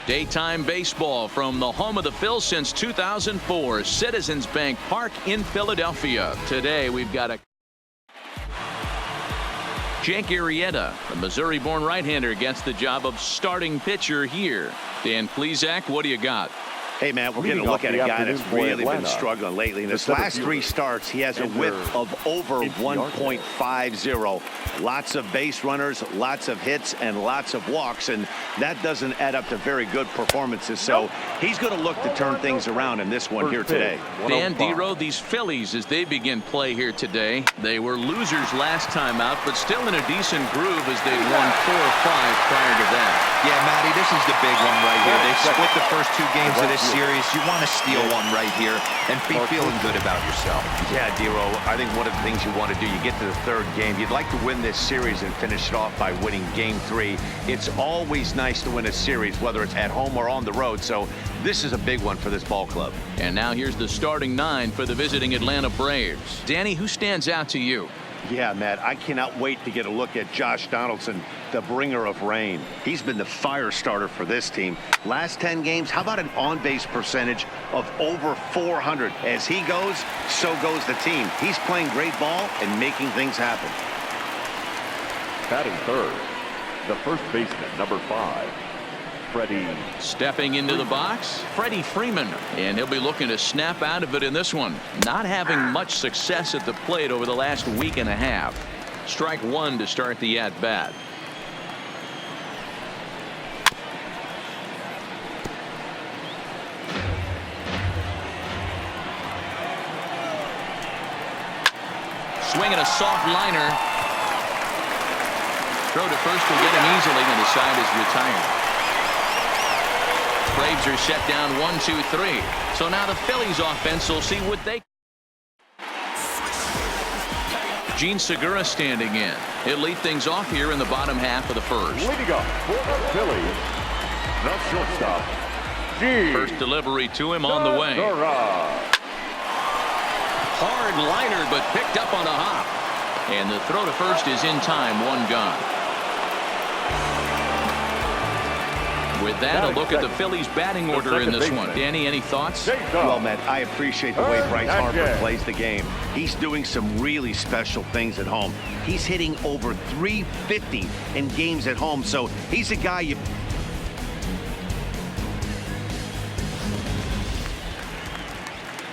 Daytime baseball from the home of the Phils since 2004, Citizens Bank Park in Philadelphia. Today we've got a Jake Arrieta, the Missouri-born right-hander, gets the job of starting pitcher here. Dan Plesac, what do you got? Hey, man, we're going to look at a guy that's really been struggling lately. In his last 3 starts, he has a whip of over 1.50. Lots of base runners, lots of hits, and lots of walks, and that doesn't add up to very good performances. So he's going to look to turn things around in this one here today. Dan D-Row, these Phillies, as they begin play here today, they were losers last time out, but still in a decent groove as they won 4 or 5 prior to that. Yeah, Matty, this is the big one right here. They split the first 2 games of this series. You want to steal one right here and be feeling good about yourself. Yeah, D-Row, I think one of the things you want to do, you get to the 3rd game, you'd like to win this series and finish it off by winning game 3. It's always nice to win a series, whether it's at home or on the road, so this is a big one for this ball club. And now here's the starting 9 for the visiting Atlanta Braves. Danny, who stands out to you? Yeah, Matt, I cannot wait to get a look at Josh Donaldson, the bringer of rain. He's been the fire starter for this team. Last 10 games, how about an on-base percentage of over 400? As he goes, so goes the team. He's playing great ball and making things happen. Batting 3rd, the first baseman, number 5, Freddie. Stepping into the box, Freddie Freeman, and he'll be looking to snap out of it in this one. Not having much success at the plate over the last week and a half. Strike 1 to start the at-bat. Swinging a soft liner. Throw to first will get him easily, and the side is retired. Braves are set down 1-2-3. So now the Phillies offense will see what they. Gene Segura standing in. He'll lead things off here in the bottom half of the first. Leading up for the Phillies, the shortstop, Gene. First delivery to him on the way. Hard liner, but picked up on a hop. And the throw to first is in time, 1 gone. With that, a look at the Phillies batting order in this one. Danny, any thoughts? Well, Matt, I appreciate the way Bryce Harper plays the game. He's doing some really special things at home. He's hitting over 350 in games at home, so he's a guy you...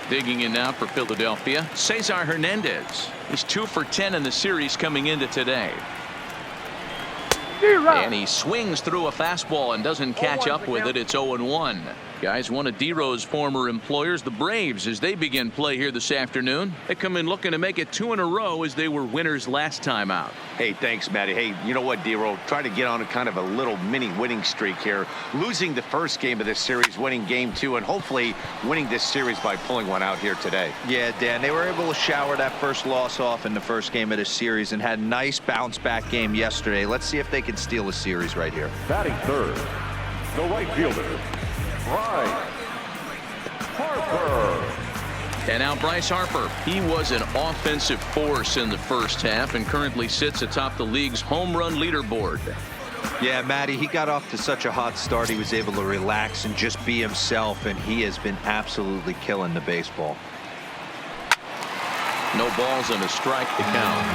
Digging in now for Philadelphia, Cesar Hernandez. He's 2 for 10 in the series coming into today. And he swings through a fastball and doesn't catch up with it. It's 0-1. Guys, one of D-Row's former employers, the Braves, as they begin play here this afternoon. They come in looking to make it 2 in a row as they were winners last time out. Hey, thanks, Matty. Hey, you know what, D-Row? Try to get on a kind of a little mini winning streak here. Losing the first game of this series, winning game 2, and hopefully winning this series by pulling one out here today. Yeah, Dan, they were able to shower that first loss off in the first game of this series and had a nice bounce-back game yesterday. Let's see if they can steal a series right here. Batting 3rd, the right fielder, Bryce Harper. And now Bryce Harper. He was an offensive force in the first half and currently sits atop the league's home run leaderboard. Yeah, Matty, he got off to such a hot start. He was able to relax and just be himself, and he has been absolutely killing the baseball. No balls and a strike to count.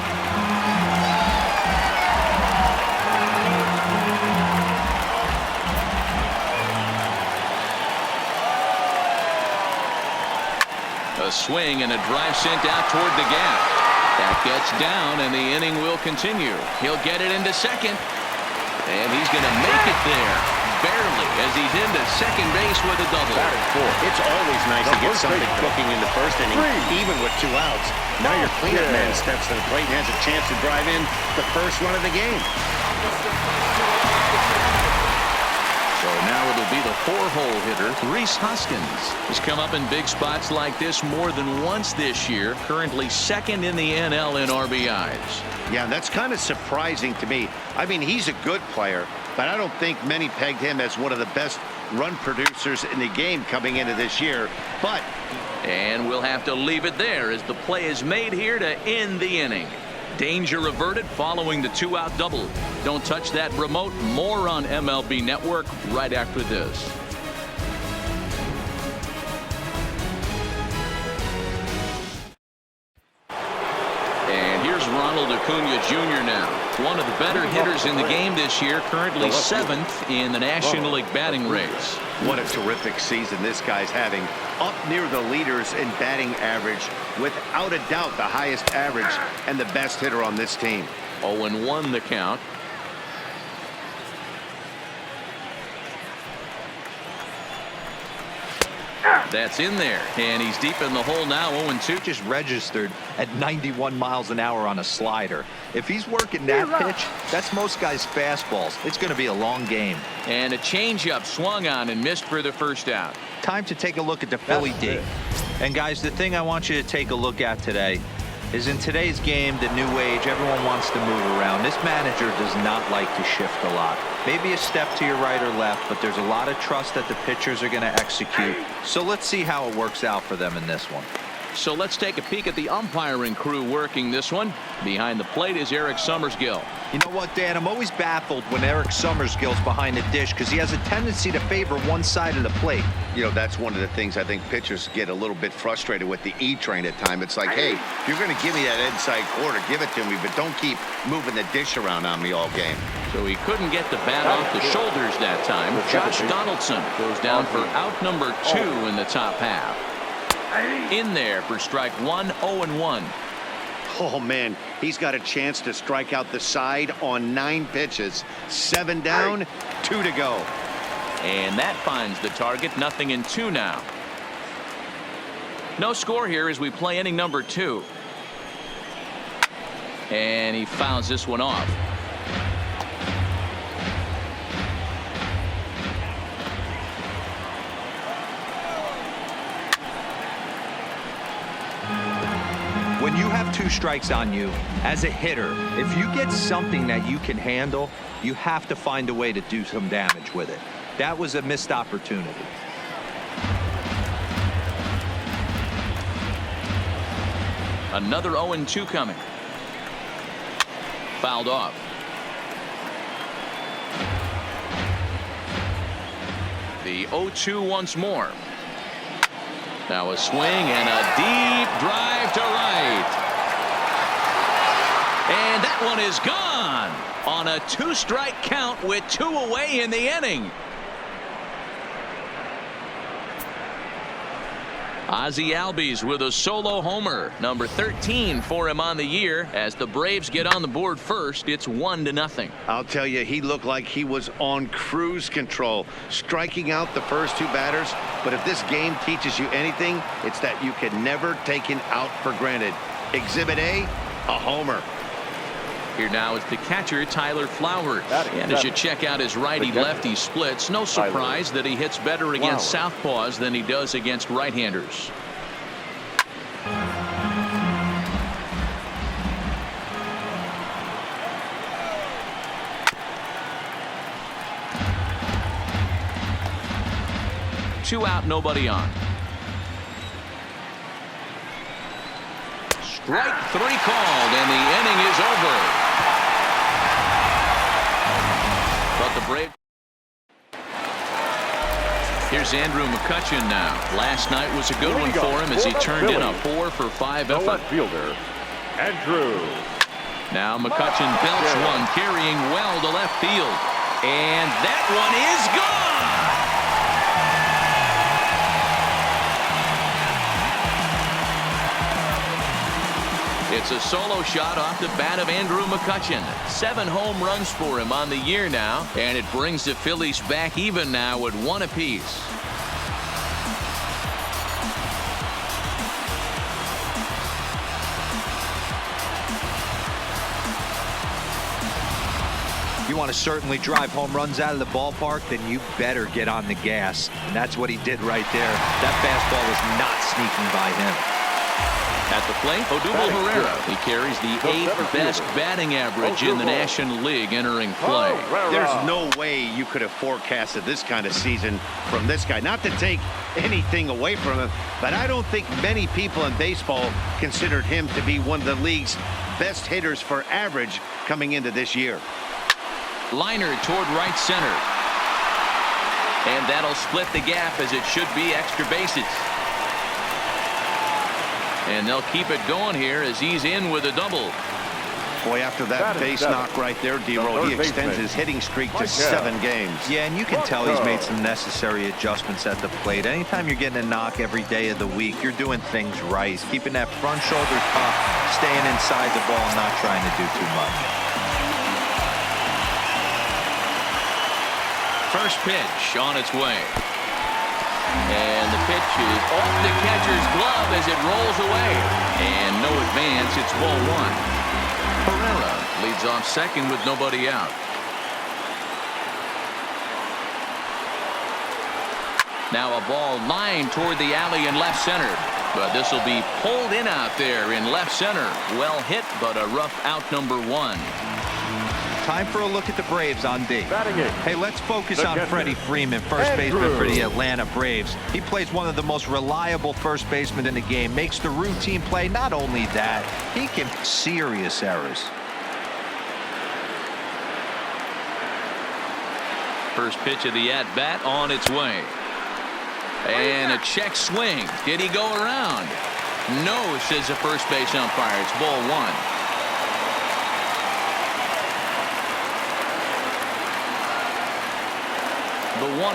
A swing and a drive sent out toward the gap. That gets down, and the inning will continue. He'll get it into second, and he's going to make it there, barely, as he's into second base with a double. It's always nice to get something cooking in the first inning, even with 2 outs. Now your cleanup man steps to the plate and has a chance to drive in the first run of the game. So now it'll be the 4-hole hitter, Rhys Hoskins. He's come up in big spots like this more than once this year. Currently 2nd in the NL in RBIs. Yeah, that's kind of surprising to me. I mean, he's a good player, but I don't think many pegged him as one of the best run producers in the game coming into this year. And we'll have to leave it there as the play is made here to end the inning. Danger averted following the 2-out double. Don't touch that remote. More on MLB Network right after this. And here's Ronald Acuna Jr. now. One of the better hitters in the game this year, currently 7th in the National League batting race. What a terrific season this guy's having. Up near the leaders in batting average, without a doubt the highest average and the best hitter on this team. 0-1 the count. That's in there, and he's deep in the hole now. 0-2. Just registered at 91 miles an hour on a slider. If he's working that pitch, that's most guys' fastballs. It's going to be a long game. And a changeup swung on and missed for the first out. Time to take a look at the Philly D. And guys, the thing I want you to take a look at today is in today's game, the new age, everyone wants to move around. This manager does not like to shift a lot. Maybe a step to your right or left, but there's a lot of trust that the pitchers are going to execute. So let's see how it works out for them in this one. So let's take a peek at the umpiring crew working this one. Behind the plate is Eric Summersgill. You know what, Dan? I'm always baffled when Eric Summersgill's behind the dish because he has a tendency to favor one side of the plate. You know, that's one of the things I think pitchers get a little bit frustrated with the E-train at times. It's like, hey, if you're going to give me that inside quarter, give it to me, but don't keep moving the dish around on me all game. So he couldn't get the bat off the shoulders that time. Josh Donaldson goes down for out number 2 in the top half. In there for strike 1, 0-1. Oh, man, he's got a chance to strike out the side on 9 pitches. 7 down, 2 to go. And that finds the target. 0-2 now. No score here as we play inning number 2. And he fouls this one off. When you have 2 strikes on you, as a hitter, if you get something that you can handle, you have to find a way to do some damage with it. That was a missed opportunity. Another 0-2 coming. Fouled off. The 0-2 once more. Now a swing and a deep drive to right. And that one is gone on a 2-strike count with 2 away in the inning. Ozzie Albies with a solo homer, number 13 for him on the year. As the Braves get on the board first, it's 1-0. I'll tell you, he looked like he was on cruise control, striking out the first 2 batters. But if this game teaches you anything, it's that you can never take an out for granted. Exhibit A, a homer. Here now is the catcher, Tyler Flowers. And as you check out his righty-lefty splits, no surprise that he hits better against southpaws than he does against right-handers. Two out, nobody on. Strike 3 called, and the inning is over. But the Braves. Here's Andrew McCutchen now. Last night was a good one for him as he turned in a 4-for-5 effort. Fielder, Andrew. Now McCutchen belts one, carrying well to left field. And that one is gone. It's a solo shot off the bat of Andrew McCutchen. 7 home runs for him on the year now, and it brings the Phillies back even now at 1 apiece. You want to certainly drive home runs out of the ballpark, then you better get on the gas. And that's what he did right there. That fastball was not sneaking by him. At the plate, Odubel Herrera. He carries the 8th best batting average in the National League entering play. There's no way you could have forecasted this kind of season from this guy. Not to take anything away from him, but I don't think many people in baseball considered him to be one of the league's best hitters for average coming into this year. Liner toward right center. And that'll split the gap as it should be extra bases. And they'll keep it going here as he's in with a double. Boy, after that base knock right there, D-Roll, he extends his hitting streak to 7 games. Yeah, and you can tell he's made some necessary adjustments at the plate. Anytime you're getting a knock every day of the week, you're doing things right. He's keeping that front shoulder up, staying inside the ball, not trying to do too much. First pitch on its way. And the pitch is off the catcher's glove as it rolls away. And no advance, it's ball 1. Herrera leads off second with nobody out. Now a ball lined toward the alley in left center. But this will be pulled in out there in left center. Well hit, but a rough out number 1. Time for a look at the Braves on D. Hey, let's focus on Freddie Freeman, first baseman for the Atlanta Braves. He plays one of the most reliable first basemen in the game, makes the routine play. Not only that, he can make serious errors. First pitch of the at-bat on its way. And a check swing. Did he go around? No, says the first base umpire. It's ball 1. The 1-0.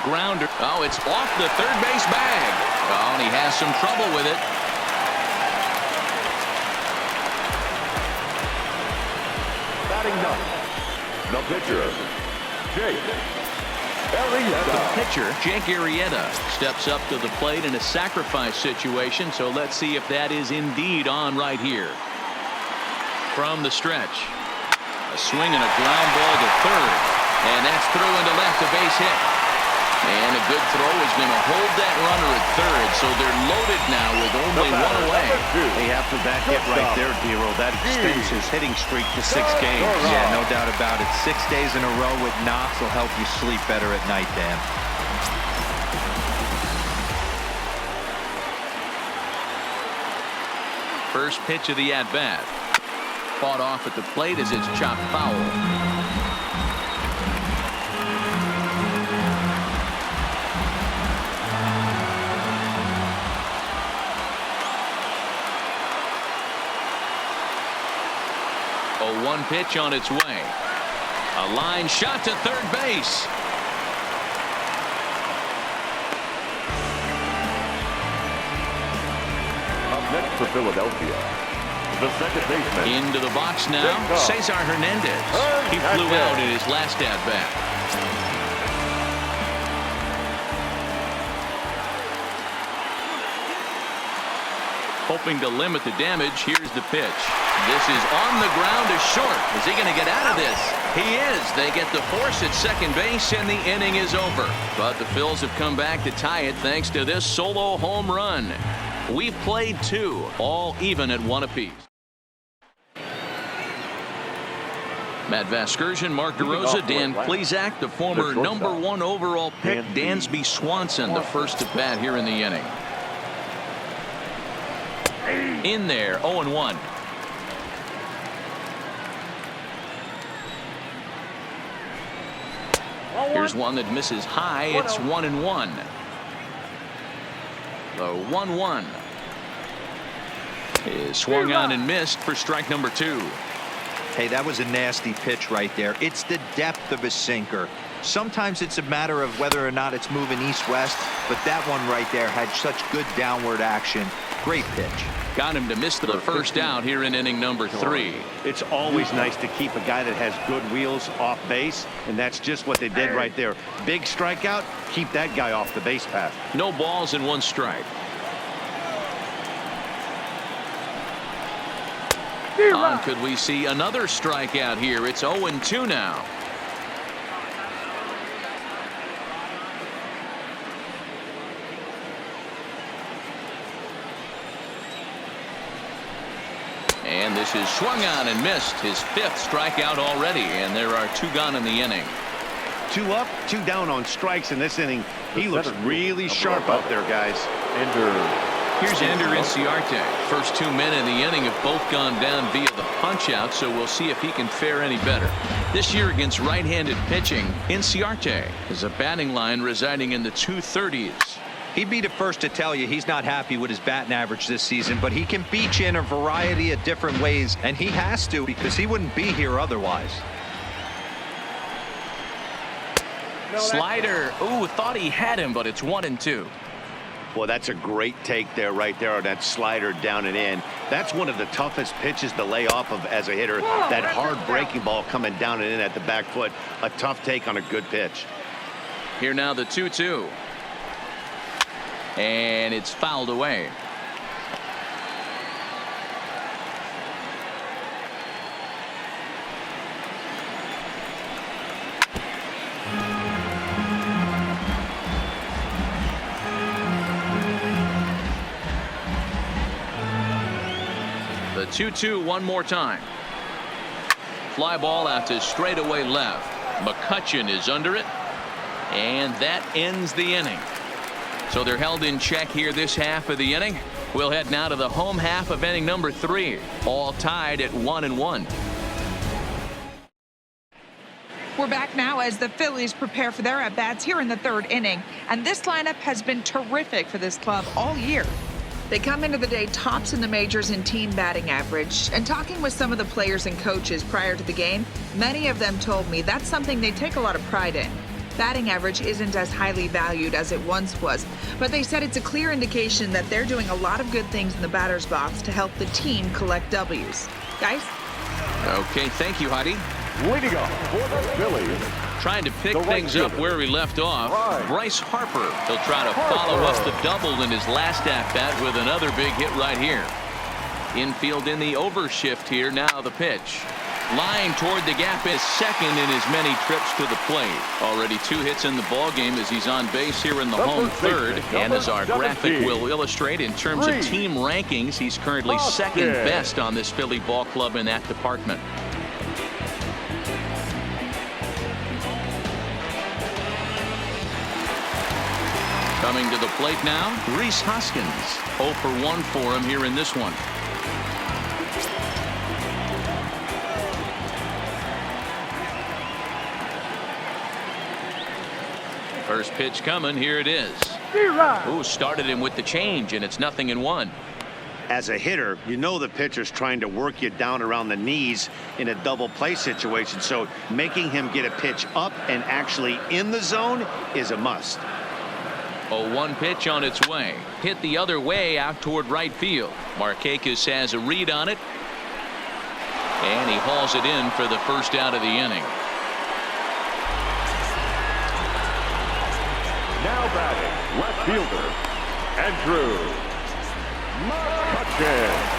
Grounder. Oh, it's off the third base bag. Oh, and he has some trouble with it. Batting ninth, the pitcher, Jake Arrieta. The pitcher, Jake Arrieta, steps up to the plate in a sacrifice situation. So let's see if that is indeed on right here. From the stretch. A swing and a ground ball to third. And that's through into left, a base hit. And a good throw is going to hold that runner at third. So they're loaded now with only 1 away. Hey, after that hit right there, D-Roll, that extends his hitting streak to 6 games. Yeah, no doubt about it. 6 days in a row with knocks will help you sleep better at night, Dan. First pitch of the at-bat. Fought off at the plate as it's chopped foul. A 1 pitch on its way. A line shot to third base. Up next for Philadelphia, the second baseman. Into the box now, Cesar Hernandez. He flew out in his last at-bat. Hoping to limit the damage. Here's the pitch. This is on the ground to short. Is he going to get out of this? He is. They get the force at second base, and the inning is over. But the Phils have come back to tie it thanks to this solo home run. We've played 2, all even at 1 apiece. Matt Vasgersian, Mark DeRosa, Dan Plesac, the former number 1 overall pick, Dansby Swanson, the first at bat here in the inning. In there, 0-1. Here's one that misses high. It's 1-1. The 1-1 is swung on and missed for strike number 2. Hey, that was a nasty pitch right there. It's the depth of a sinker. Sometimes it's a matter of whether or not it's moving east-west, but that one right there had such good downward action. Great pitch. Got him to miss the first out here in inning number 3. It's always nice to keep a guy that has good wheels off base, and that's just what they did right there. Big strikeout, keep that guy off the base path. No balls and 1 strike. Could we see another strikeout here? It's 0-2 now. And this is swung on and missed. His 5th strikeout already, and there are 2 gone in the inning. 2 up, 2 down on strikes in this inning. He looks really sharp out there, guys. Here's Ender Inciarte. First 2 men in the inning have both gone down via the punch-out, so we'll see if he can fare any better. This year against right-handed pitching, Inciarte is a batting line residing in the 230s. He'd be the first to tell you he's not happy with his batting average this season, but he can beat you in a variety of different ways, and he has to because he wouldn't be here otherwise. Slider. Ooh, thought he had him, but it's 1-2. Well, that's a great take there right there on that slider down and in. That's one of the toughest pitches to lay off of as a hitter. That hard breaking ball coming down and in at the back foot. A tough take on a good pitch. Here now the 2-2. And it's fouled away. The 2-2 one more time. Fly ball out to straightaway left. McCutchen is under it. And that ends the inning. So they're held in check here this half of the inning. We'll head now to the home half of inning number 3. All tied at 1-1. We're back now as the Phillies prepare for their at-bats here in the 3rd inning. And this lineup has been terrific for this club all year. They come into the day tops in the majors in team batting average. And talking with some of the players and coaches prior to the game, many of them told me that's something they take a lot of pride in. Batting average isn't as highly valued as it once was, but they said it's a clear indication that they're doing a lot of good things in the batter's box to help the team collect W's. Guys? Okay, thank you, Heidi. Leading off for the Phillies. Trying to pick things up where we left off. Bryce Harper. He'll try to follow up the double in his last at-bat with another big hit right here. Infield in the overshift here. Now the pitch. Line toward the gap is second in his many trips to the plate. Already 2 hits in the ballgame as he's on base here in the home 3rd. And as our graphic will illustrate, in terms of team rankings, he's currently 2nd best on this Philly ball club in that department. Coming to the plate now, Rhys Hoskins. 0 for 1 for him here in this one. First pitch coming. Here it is. Ooh, started him with the change, and it's 0-1. As a hitter, you know the pitcher's trying to work you down around the knees in a double play situation. So making him get a pitch up and actually in the zone is a must. 0-1 pitch on its way. Hit the other way out toward right field. Markakis has a read on it. And he hauls it in for the first out of the inning. Now batting, left fielder, Andrew McCutchen.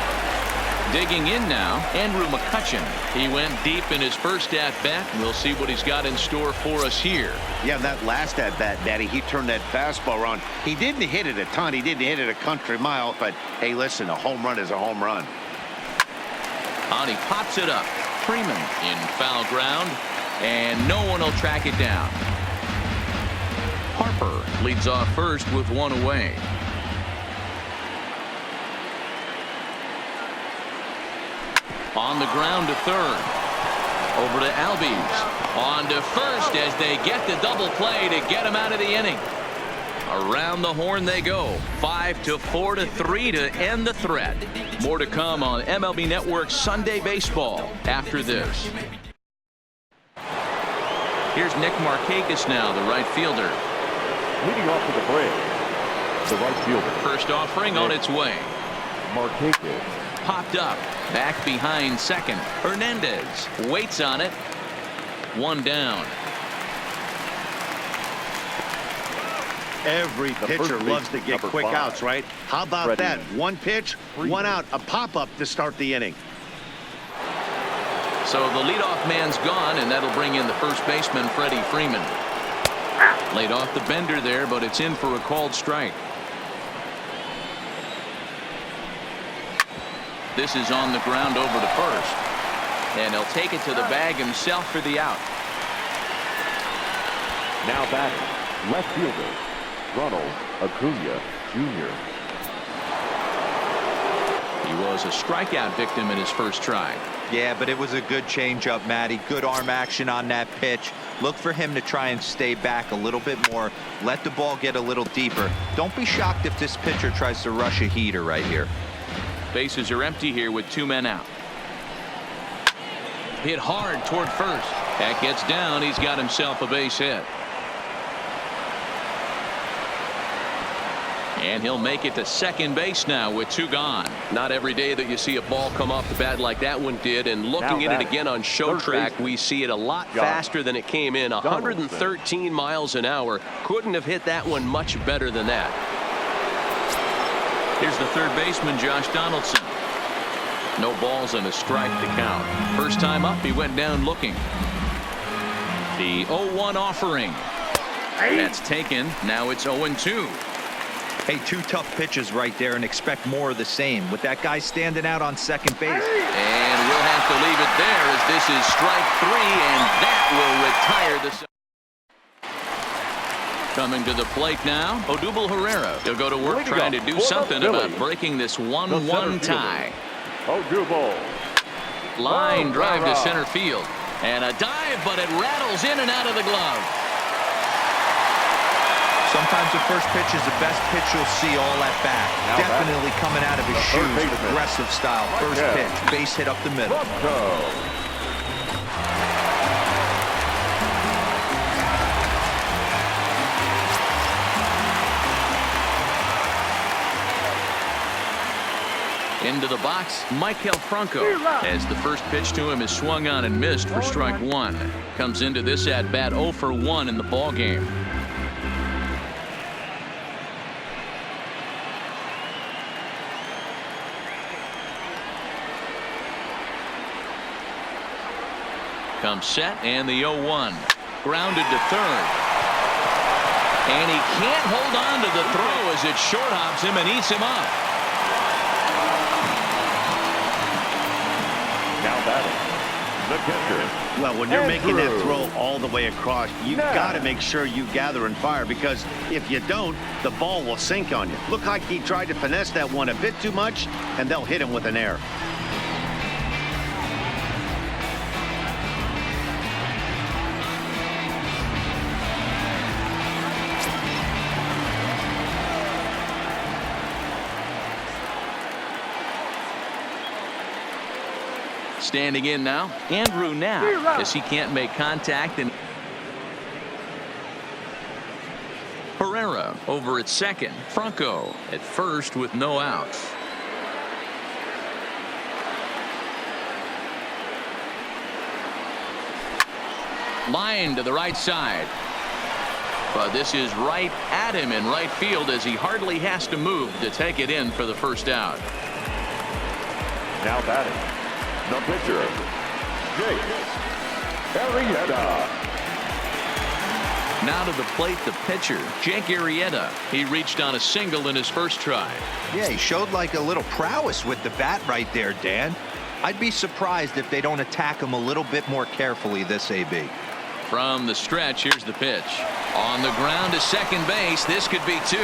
Digging in now, Andrew McCutchen. He went deep in his first at-bat. We'll see what he's got in store for us here. Yeah, that last at-bat, Daddy, he turned that fastball around. He didn't hit it a ton. He didn't hit it a country mile. But, hey, listen, a home run is a home run. And he pops it up. Freeman in foul ground. And no one will track it down. Harper leads off first with 1 away. On the ground to 3rd. Over to Albies. On to first as they get the double play to get him out of the inning. Around the horn they go. 5-4 to 3 to end the threat. More to come on MLB Network's Sunday Baseball after this. Here's Nick Markakis now, the right fielder. Leading off to the plate, the right fielder. First offering on its way. Markakis. Popped up. Back behind second. Hernandez waits on it. 1 down. Every pitcher loves to get quick outs, right? How about that? 1 pitch, 1 out, a pop-up to start the inning. So the leadoff man's gone, and that'll bring in the first baseman, Freddie Freeman. Laid off the bender there, but it's in for a called strike. This is on the ground over to first. And he'll take it to the bag himself for the out. Now batting, left fielder, Ronald Acuna Jr. He was a strikeout victim in his first try. Yeah, but it was a good changeup, Matty. Good arm action on that pitch. Look for him to try and stay back a little bit more. Let the ball get a little deeper. Don't be shocked if this pitcher tries to rush a heater right here. Bases are empty here with 2 men out. Hit hard toward first. That gets down. He's got himself a base hit. And he'll make it to second base now with 2 gone. Not every day that you see a ball come off the bat like that one did. And looking at it again on show track, we see it a lot faster than it came in. 113 miles an hour. Couldn't have hit that one much better than that. Here's the third baseman, Josh Donaldson. No balls and a strike to count. First time up, he went down looking. The 0-1 offering. That's taken. Now it's 0-2. Hey, 2 tough pitches right there, and expect more of the same with that guy standing out on second base. And we'll have to leave it there as this is strike 3, and that will retire the. Coming to the plate now, Odubel Herrera. He'll go to work trying to do something about breaking this 1-1 tie. Odubel. Line drive to center field. And a dive, but it rattles in and out of the glove. Sometimes the first pitch is the best pitch you'll see all at bat. Definitely coming out of his shoes, aggressive style. First pitch, base hit up the middle. Into the box, Michael Franco, as the first pitch to him is swung on and missed for strike 1. Comes into this at bat 0 for 1 in the ball game. Comes set, and the 0-1. Grounded to third. And he can't hold on to the throw as it short hops him and eats him up. Now batting, the catcher. Well, when you're making that throw all the way across, you've got to make sure you gather and fire, because if you don't, the ball will sink on you. Look like he tried to finesse that one a bit too much, and they'll hit him with an error. Standing in now, Andrew Knapp, as he can't make contact. And Herrera over at second. Franco at first with no outs. Line to the right side. But this is right at him in right field as he hardly has to move to take it in for the first out. Now batting, the pitcher, Jake Arrieta. Now to the plate, the pitcher, Jake Arrieta. He reached on a single in his first try. Yeah, he showed like a little prowess with the bat right there, Dan. I'd be surprised if they don't attack him a little bit more carefully this AB. From the stretch, here's the pitch. On the ground to second base, this could be 2.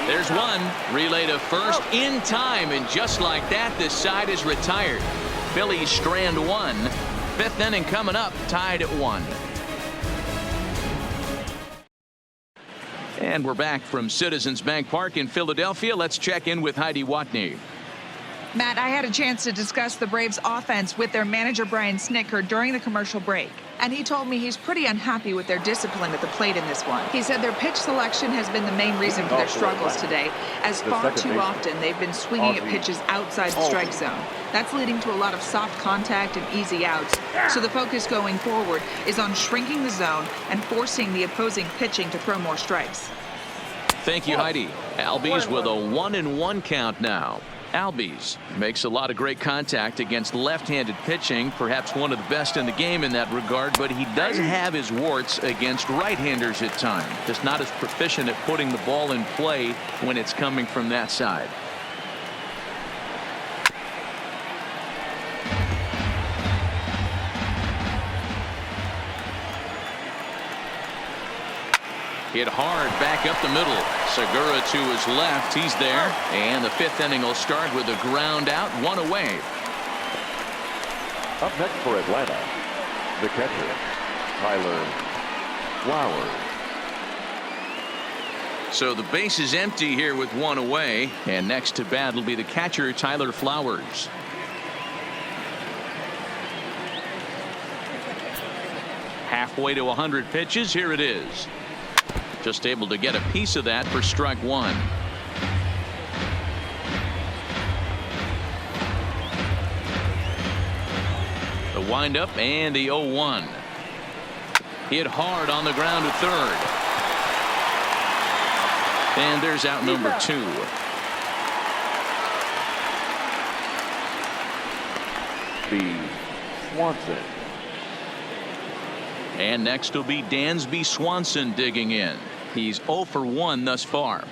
There's 1. Relay to first in time, and just like that, this side is retired. Phillies strand 1. 5th inning coming up, tied at 1. And we're back from Citizens Bank Park in Philadelphia. Let's check in with Heidi Watney. Matt, I had a chance to discuss the Braves offense with their manager Brian Snitker during the commercial break, and he told me he's pretty unhappy with their discipline at the plate in this one. He said their pitch selection has been the main reason for their struggles today, as far too often they've been swinging at pitches outside the strike zone. That's leading to a lot of soft contact and easy outs. So the focus going forward is on shrinking the zone and forcing the opposing pitching to throw more strikes. Thank you, Heidi. Albies with a 1-1 count now. Albies makes a lot of great contact against left-handed pitching, perhaps one of the best in the game in that regard, but he does have his warts against right-handers at times. Just not as proficient at putting the ball in play when it's coming from that side. Hit hard back up the middle. Segura to his left. He's there. And the fifth inning will start with a ground out, one away. Up next for Atlanta, the catcher, Tyler Flowers. So the base is empty here with one away. And next to bat will be the catcher, Tyler Flowers. Halfway to 100 pitches. Here it is. Just able to get a piece of that for strike one. The windup and the 0-1. Hit hard on the ground to third. And there's out number 2. B. Swanson. And next will be Dansby Swanson digging in. He's 0 for 1 thus far.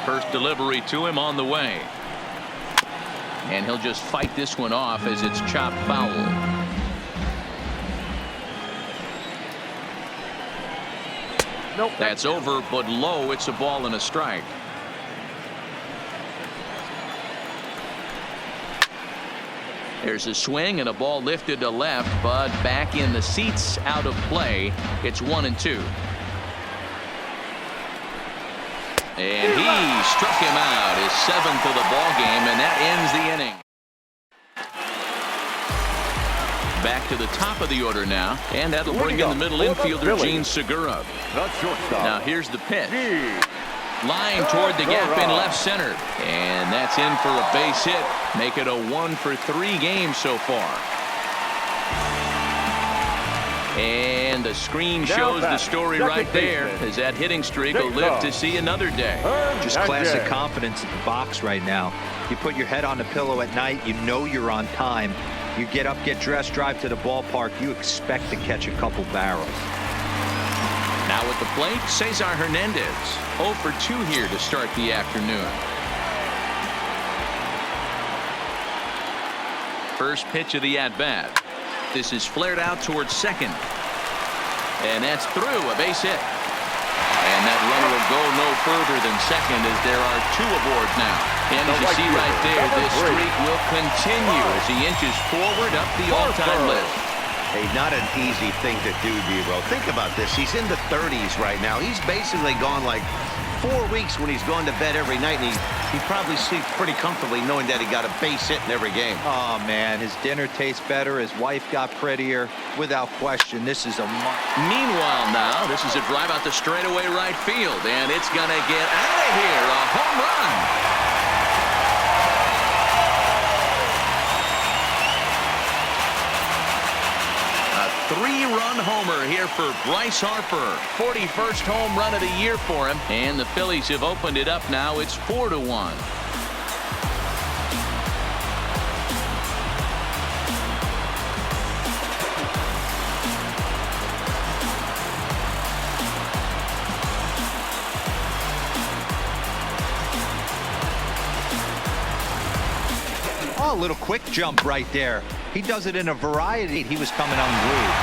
First delivery to him on the way. And he'll just fight this one off as it's chopped foul. Nope. That's over, but low. It's a ball and a strike. There's a swing and a ball lifted to left, but back in the seats, out of play. It's 1-2. And he struck him out, his 7th of the ball game, and that ends the inning. Back to the top of the order now, and that'll bring in the middle infielder, Gene Segura. The shortstop. Now here's the pitch. Line toward the gap in left center. And that's in for a base hit. Make it a 1 for 3 game so far. And the screen shows the story right there as that hitting streak will live to see another day. Just classic confidence at the box right now. You put your head on the pillow at night. You know you're on time. You get up, get dressed, drive to the ballpark. You expect to catch a couple barrels. Now at the plate, Cesar Hernandez. 0 for 2 here to start the afternoon. First pitch of the at-bat. This is flared out towards second. And that's through, a base hit. And that runner will go no further than second as there are 2 aboard now. And as you see right there, this streak will continue as he inches forward up the all-time list. Hey, not an easy thing to do, Dero. Think about this. He's in the 30s right now. He's basically gone like 4 weeks when he's going to bed every night, and he probably sleeps pretty comfortably knowing that he got a base hit in every game. Oh, man, his dinner tastes better. His wife got prettier. Without question, this is a must. Meanwhile now, this is a drive out the straightaway right field, and it's going to get out of here. A home run. A 3-run homer here for Bryce Harper. 41st home run of the year for him. And the Phillies have opened it up now. It's 4-1. Oh, a little quick jump right there. He does it in a variety. He was coming unglued.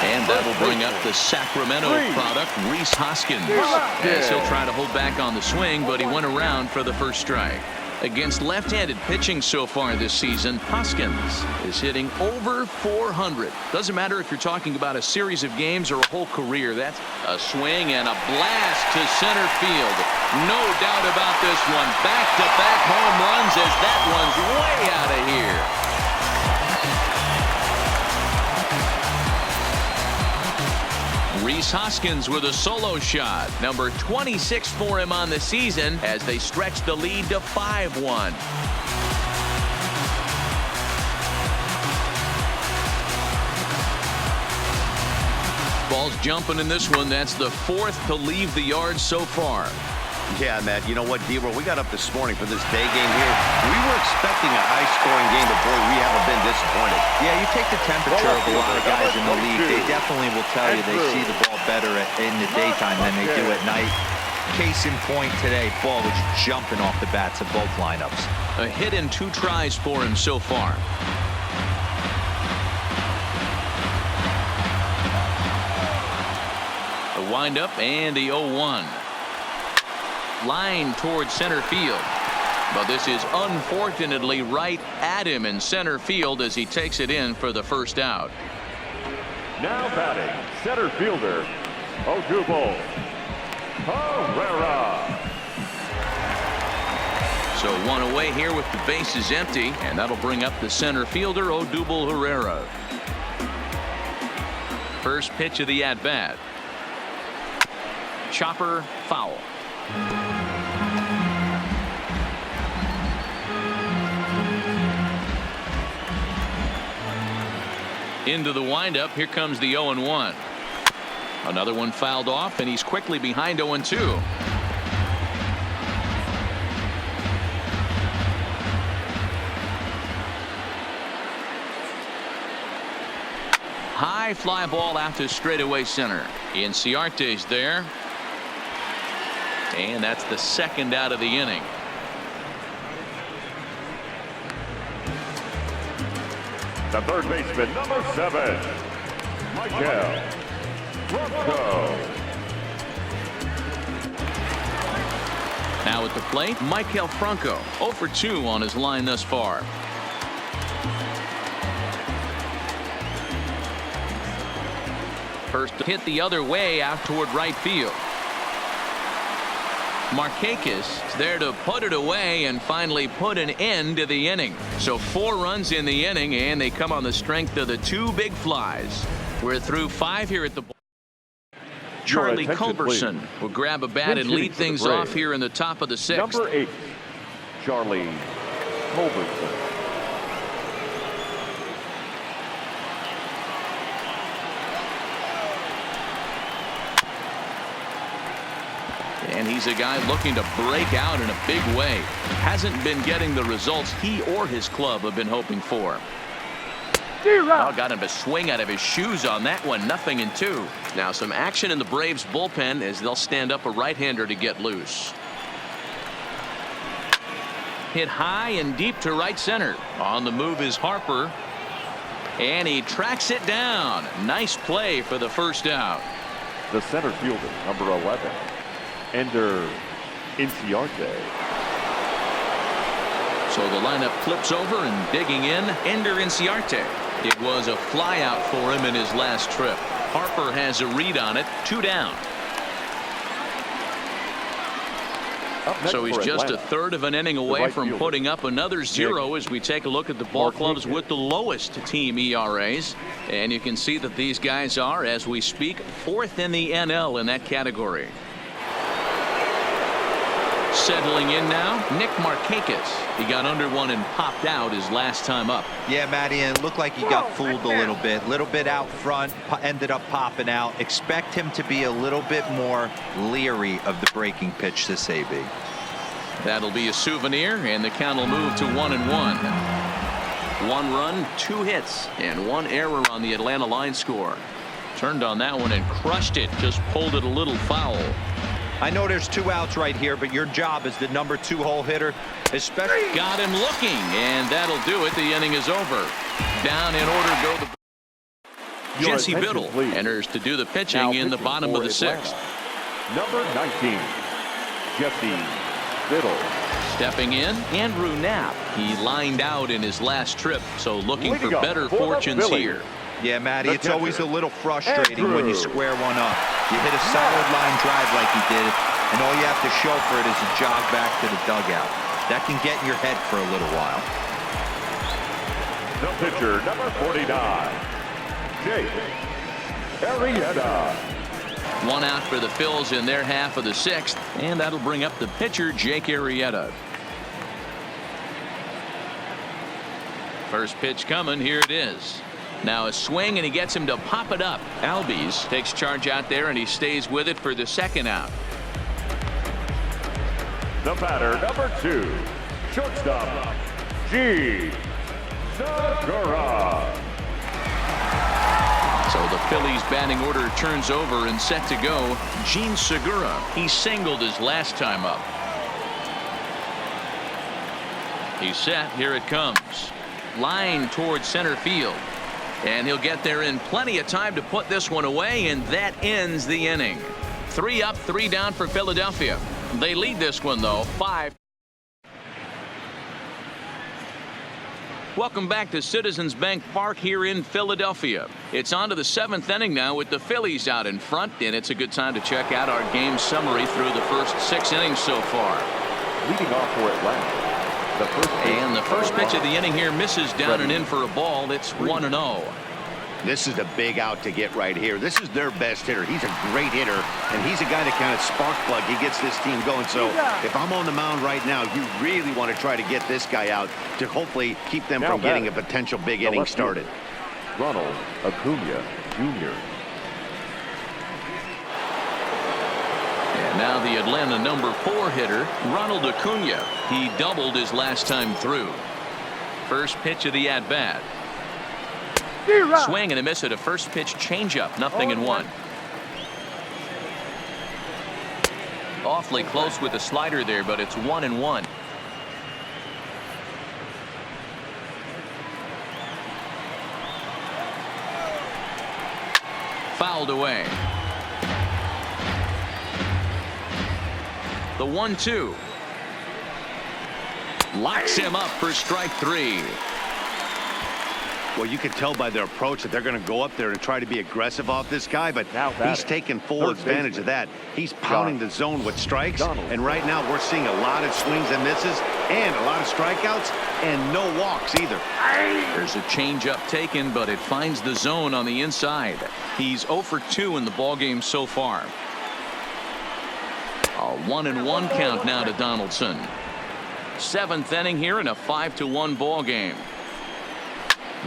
And that'll bring up the Sacramento product, Rhys Hoskins. As he'll try to hold back on the swing, but he went around for the first strike. Against left-handed pitching so far this season, Hoskins is hitting over 400. Doesn't matter if you're talking about a series of games or a whole career. That's a swing and a blast to center field. No doubt about this one. Back-to-back home runs as that one's way out of here. Rhys Hoskins with a solo shot. Number 26 for him on the season as they stretch the lead to 5-1. Ball's jumping in this one. That's the 4th to leave the yard so far. Yeah, Matt, you know what, Dero, we got up this morning for this day game here. We were expecting a high-scoring game, but boy, we haven't been disappointed. Yeah, you take the temperature of a lot of guys in the league. They definitely will tell you they see the ball better in the daytime than they do at night. Case in point today, ball was jumping off the bats of both lineups. A hit in 2 tries for him so far. windup and the 0-1. Line towards center field. But this is unfortunately right at him in center field as he takes it in for the first out. Now batting, center fielder, Odubel Herrera. So one away here with the bases empty, and that'll bring up the center fielder, Odubel Herrera. First pitch of the at-bat. Chopper, foul. Into the windup. Here comes the 0-1. Another one fouled off, and he's quickly behind 0-2. High fly ball out to straightaway center. Inciarte's there. And that's the second out of the inning. The third baseman, number 7, Michael Franco. Now at the plate, Michael Franco, 0 for 2 on his line thus far. First hit the other way out toward right field. Markakis is there to put it away and finally put an end to the inning. So 4 runs in the inning, and they come on the strength of the 2 big flies. We're through 5 here at the Charlie Culberson will grab a bat and lead things off here in the top of the 6th. Number 8, Charlie Culberson. And he's a guy looking to break out in a big way. Hasn't been getting the results he or his club have been hoping for. Oh, got him to swing out of his shoes on that one. 0-2. Now some action in the Braves bullpen as they'll stand up a right-hander to get loose. Hit high and deep to right center. On the move is Harper. And he tracks it down. Nice play for the first out. The center fielder, number 11, Ender Inciarte. So the lineup flips over and digging in, Ender Inciarte. It was a fly out for him in his last trip. Harper has a read on it. 2 down. So he's just a third of an inning away from putting up another 0 as we take a look at the ball clubs with the lowest team ERAs. And you can see that these guys are, as we speak, 4th in the NL in that category. Settling in now, Nick Markakis. He got under one and popped out his last time up. Yeah, Matty, and it looked like he got fooled a little bit out front, ended up popping out. Expect him to be a little bit more leery of the breaking pitch this AB. That'll be a souvenir, and the count will move to 1-1. 1 run, 2 hits, and 1 error on the Atlanta line score. Turned on that one and crushed it, just pulled it a little foul. I know there's 2 outs right here, but your job as the number 2 hole hitter, especially. Got him looking, and that'll do it. The inning is over. Down in order go the Jesse Biddle enters to do the pitching in the bottom of the 6th. Number 19, Jesse Biddle. Stepping in, Andrew Knapp. He lined out in his last trip, so looking for better fortunes here. Yeah, Matty, it's always a little frustrating when you square one up. You hit a solid line drive like he did, and all you have to show for it is a jog back to the dugout. That can get in your head for a little while. The pitcher, number 49, Jake Arrieta. 1 out for the Phils in their half of the 6th, and that'll bring up the pitcher, Jake Arrieta. First pitch coming. Here it is. Now a swing, and he gets him to pop it up. Albies takes charge out there, and he stays with it for the 2nd out. The batter, number 2, shortstop, G. Segura. So the Phillies batting order turns over and set to go. Gene Segura. He singled his last time up. He's set. Here it comes. Line towards center field. And he'll get there in plenty of time to put this one away, and that ends the inning. 3 up, 3 down for Philadelphia. They lead this one, though, 5. Welcome back to Citizens Bank Park here in Philadelphia. It's on to the 7th inning now with the Phillies out in front, and it's a good time to check out our game summary through the first 6 innings so far. Leading off for Atlanta, the first pitch of the inning here misses down and in for a ball. It's 1-0. This is a big out to get right here. This is their best hitter. He's a great hitter, and he's a guy that kind of spark plug. He gets this team going. So if I'm on the mound right now, you really want to try to get this guy out to hopefully keep them from getting a potential big inning started. Ronald Acuna Jr. And now the Atlanta number 4 hitter, Ronald Acuna. He doubled his last time through. First pitch of the at-bat. Swing and a miss at a first pitch changeup. 0-1. Awfully close with the slider there, but it's 1-1. Fouled away. The 1-2. Locks him up for strike 3. Well, you can tell by their approach that they're going to go up there and try to be aggressive off this guy, but he's taking full advantage of that. He's pounding the zone with strikes, and right now we're seeing a lot of swings and misses and a lot of strikeouts and no walks either. There's a changeup taken, but it finds the zone on the inside. He's 0 for 2 in the ballgame so far. A 1-1 count now to Donaldson. 7th inning here in a 5-1 ball game.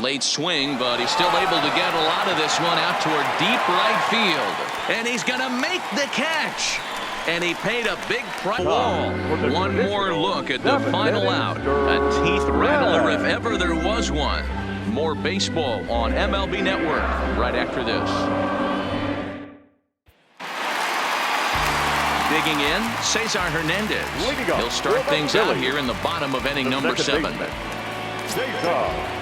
Late swing, but he's still able to get a lot of this one out toward deep right field. And he's going to make the catch. And he paid a big price. One more look at the final out. A teeth rattler if ever there was one. More baseball on MLB Network right after this. Digging in, Cesar Hernandez. He'll start things out here in the bottom of inning number 7. Cesar.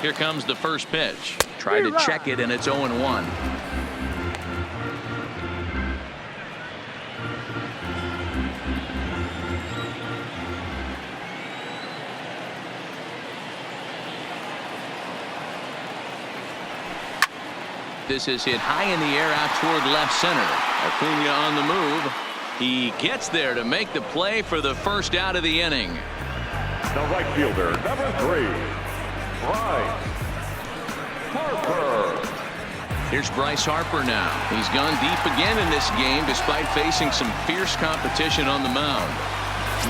Here comes the first pitch. Tried to check it, and it's 0-1. This is hit high in the air out toward left center. Acuna on the move. He gets there to make the play for the first out of the inning. The right fielder, number 3, Bryce Harper. Here's Bryce Harper now. He's gone deep again in this game despite facing some fierce competition on the mound.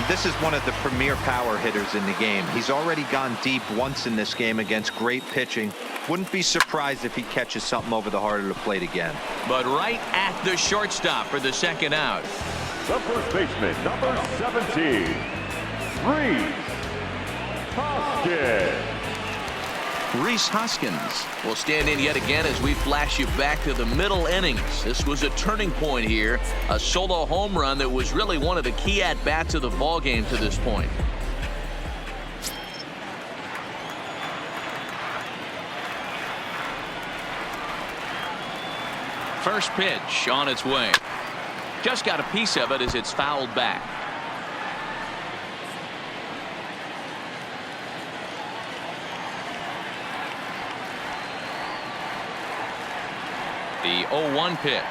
This is one of the premier power hitters in the game. He's already gone deep once in this game against great pitching. Wouldn't be surprised if he catches something over the heart of the plate again. But right at the shortstop for the second out. The first baseman, number 17, Rhys Hoskins. Rhys Hoskins will stand in yet again as we flash you back to the middle innings. This was a turning point here. A solo home run that was really one of the key at-bats of the ball game to this point. First pitch on its way. Just got a piece of it as it's fouled back. The 0-1 pitch.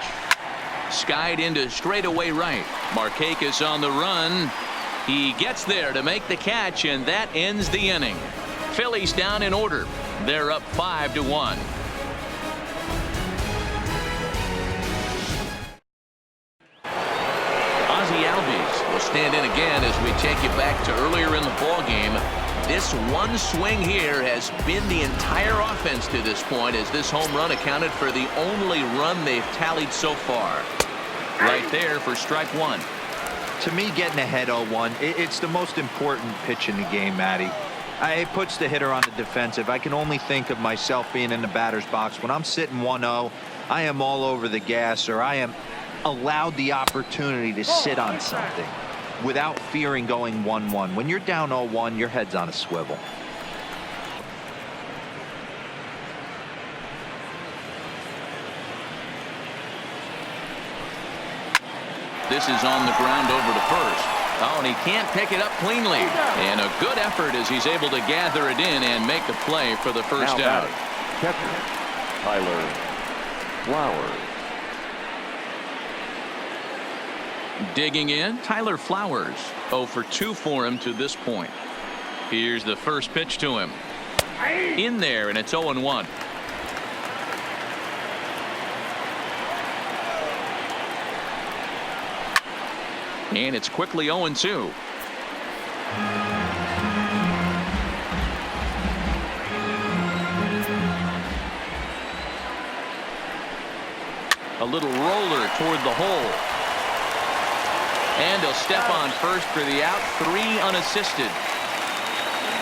Skied into straightaway right. Markakis on the run. He gets there to make the catch, and that ends the inning. Phillies down in order. They're up 5-1. Will stand in again as we take you back to earlier in the ball game. This one swing here has been the entire offense to this point, as this home run accounted for the only run they've tallied so far. Right there for strike 1. To me, getting ahead 0-1, it's the most important pitch in the game, Matty. It puts the hitter on the defensive. I can only think of myself being in the batter's box. When I'm sitting 1-0, I am all over the gas, or I am allowed the opportunity to sit on something. without fearing going 1-1. When you're down 0-1, your head's on a swivel. This is on the ground over to first. Oh, and he can't pick it up cleanly. And a good effort as he's able to gather it in and make the play for the first out. Catcher, Tyler Flowers. Digging in, Tyler Flowers. 0 for 2 for him to this point. Here's the first pitch to him. In there, and it's 0-1. And it's quickly 0-2. A little roller toward the hole. And he'll step on first for the out. 3 unassisted.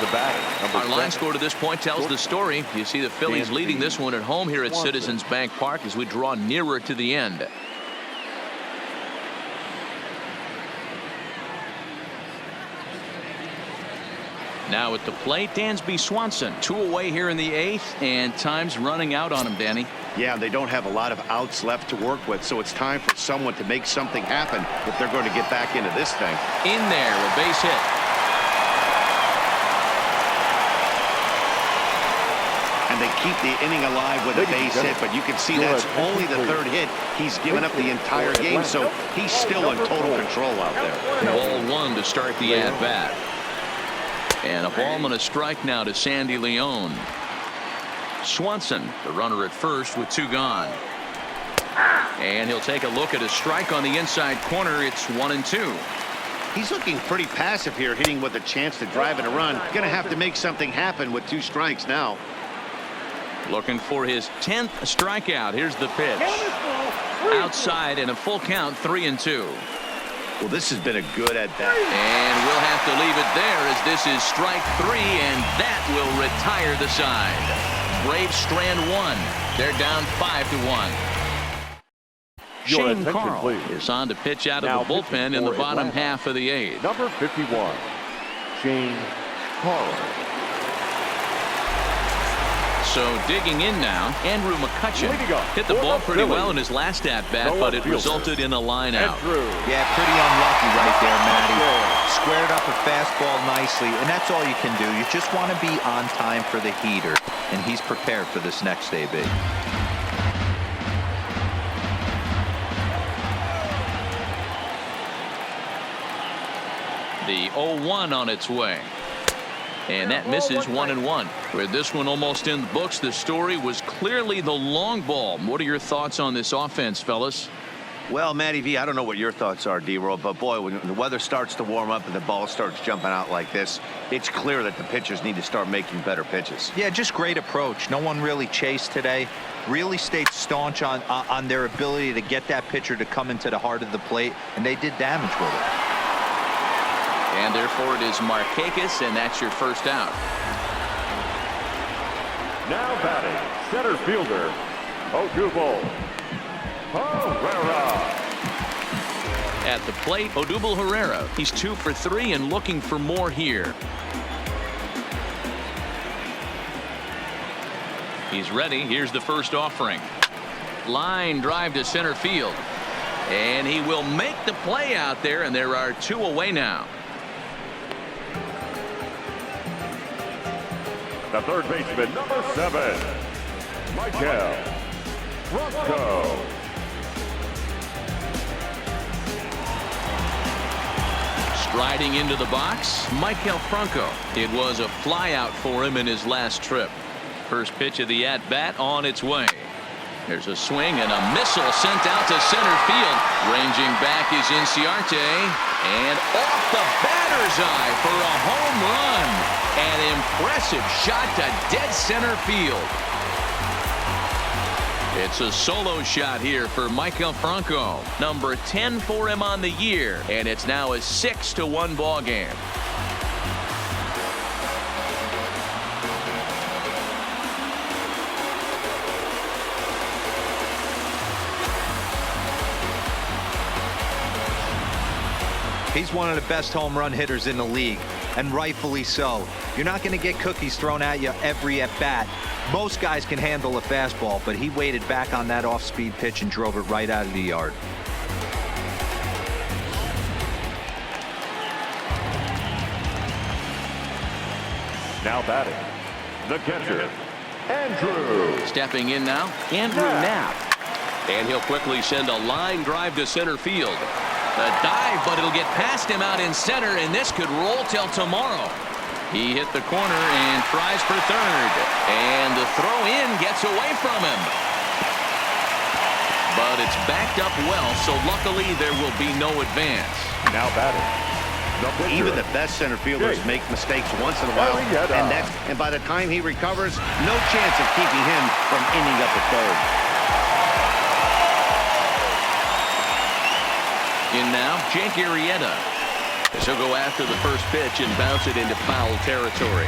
The batter, number Our line 7. score to this point tells the story. You see the Phillies leading this one at home here at Citizens Bank Park as we draw nearer to the end. Now at the plate, Dansby Swanson. 2 away here in the 8th, and time's running out on him, Danny. Yeah, they don't have a lot of outs left to work with, so it's time for someone to make something happen if they're going to get back into this thing. In there, a base hit. And they keep the inning alive with a base hit, but you can see that's only the 3rd hit. He's given up the entire game, so he's still in total control out there. Ball 1 to start the at-bat. And a ball and a strike now to Sandy Leon. Swanson, the runner at first with 2 gone. And he'll take a look at a strike on the inside corner. It's 1-2. He's looking pretty passive here, hitting with a chance to drive in a run. Going to have to make something happen with 2 strikes now. Looking for his 10th strikeout. Here's the pitch. Outside and a full count, 3-2. Well, this has been a good at-bat. And we'll have to leave it there as this is strike 3, and that will retire the side. Braves strand 1. They're down 5-1. Shane Carl is on to pitch out of the bullpen in the bottom half of the 8th. Number 51, Shane Carl. So digging in now, Andrew McCutcheon hit the ball pretty well in his last at-bat, but it resulted in a line out. Yeah, pretty unlucky right there, Matty. Squared up a fastball nicely, and that's all you can do. You just want to be on time for the heater, and he's prepared for this next AB. The 0-1 on its way. And that misses 1-1. With this one almost in the books, the story was clearly the long ball. What are your thoughts on this offense, fellas? Well, Matty V, I don't know what your thoughts are, D-Roll, but boy, when the weather starts to warm up and the ball starts jumping out like this, it's clear that the pitchers need to start making better pitches. Yeah, just great approach. No one really chased today. Really stayed staunch on their ability to get that pitcher to come into the heart of the plate, and they did damage with it. And therefore it is Markakis, and that's your first out. Now batting, center fielder, Odubel Herrera. At the plate, Odubel Herrera. He's 2 for 3 and looking for more here. He's ready. Here's the first offering. Line drive to center field. And he will make the play out there, and there are 2 away now. The third baseman, number 7, Michael Franco. Striding into the box, Michael Franco. It was a flyout for him in his last trip. First pitch of the at-bat on its way. There's a swing and a missile sent out to center field. Ranging back is Inciarte. And off the batter's eye for a home run. An impressive shot to dead center field. It's a solo shot here for Michael Franco. Number 10 for him on the year. And it's now a 6-1 ball game. He's one of the best home run hitters in the league, and rightfully so. You're not going to get cookies thrown at you every at-bat. Most guys can handle a fastball, but he waited back on that off-speed pitch and drove it right out of the yard. Now batting, the catcher, Andrew. Stepping in now, Andrew Knapp. And he'll quickly send a line drive to center field. A dive, but it'll get past him out in center, and this could roll till tomorrow. He hit the corner and tries for third. And the throw in gets away from him. But it's backed up well, so luckily there will be no advance. Now batting. Even the best center fielders make mistakes once in a while, and by the time he recovers, no chance of keeping him from ending up at third. In now, Jake Arrieta. As he'll go after the first pitch and bounce it into foul territory.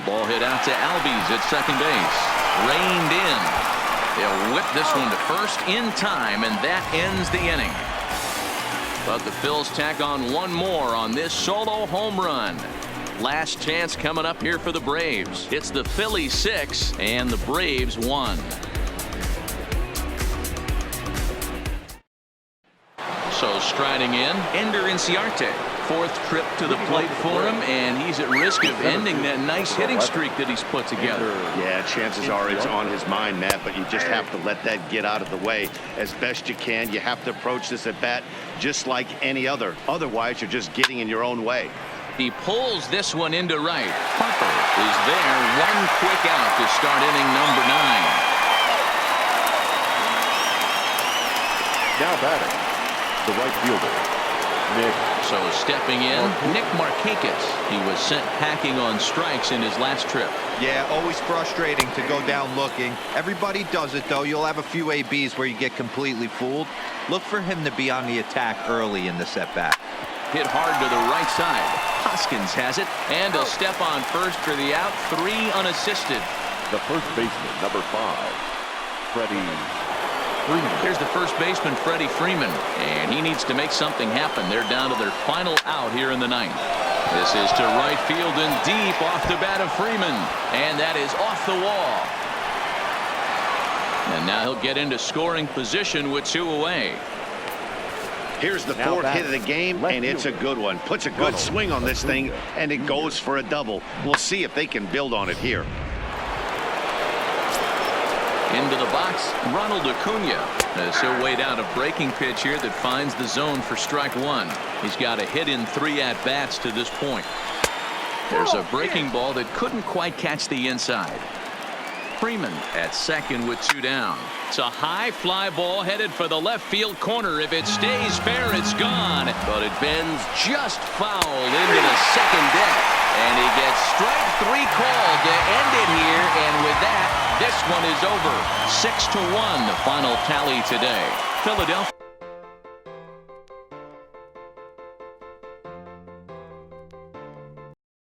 Ball hit out to Albies at second base. Reined in. They'll whip this one to first in time, and that ends the inning. But the Phils tack on one more on this solo home run. Last chance coming up here for the Braves. It's the Phillies 6 and the Braves 1. So striding in, Ender Inciarte. Fourth trip to the plate for him, and he's at risk of ending that nice hitting streak that he's put together. Yeah, chances are it's on his mind, Matt, but you just have to let that get out of the way as best you can. You have to approach this at bat just like any other. Otherwise, you're just getting in your own way. He pulls this one into right. Harper is there. One quick out to start inning number 9. Now batting, the right fielder, Nick. So stepping in, Nick Markakis. He was sent packing on strikes in his last trip. Yeah, always frustrating to go down looking. Everybody does it, though. You'll have a few ABs where you get completely fooled. Look for him to be on the attack early in the set-back. Hit hard to the right side. Hoskins has it, and a step on first for the out. 3 unassisted. The first baseman, number 5, Freddie Freeman. Here's the first baseman, Freddie Freeman, and he needs to make something happen. They're down to their final out here in the 9th. This is to right field and deep off the bat of Freeman, and that is off the wall. And now he'll get into scoring position with 2 away. Here's the fourth hit of the game, and it's a good one. Puts a good swing on this thing, and it goes for a double. We'll see if they can build on it here. Into the box, Ronald Acuna, as he'll wait out a breaking pitch here that finds the zone for strike 1. He's got a hit in 3 at-bats to this point. There's a breaking ball that couldn't quite catch the inside. Freeman at second with 2 down. It's a high fly ball headed for the left field corner. If it stays fair, it's gone. But it bends just foul into the second deck. And he gets strike 3 called to end it here. And with that, this one is over. 6-1, the final tally today. Philadelphia.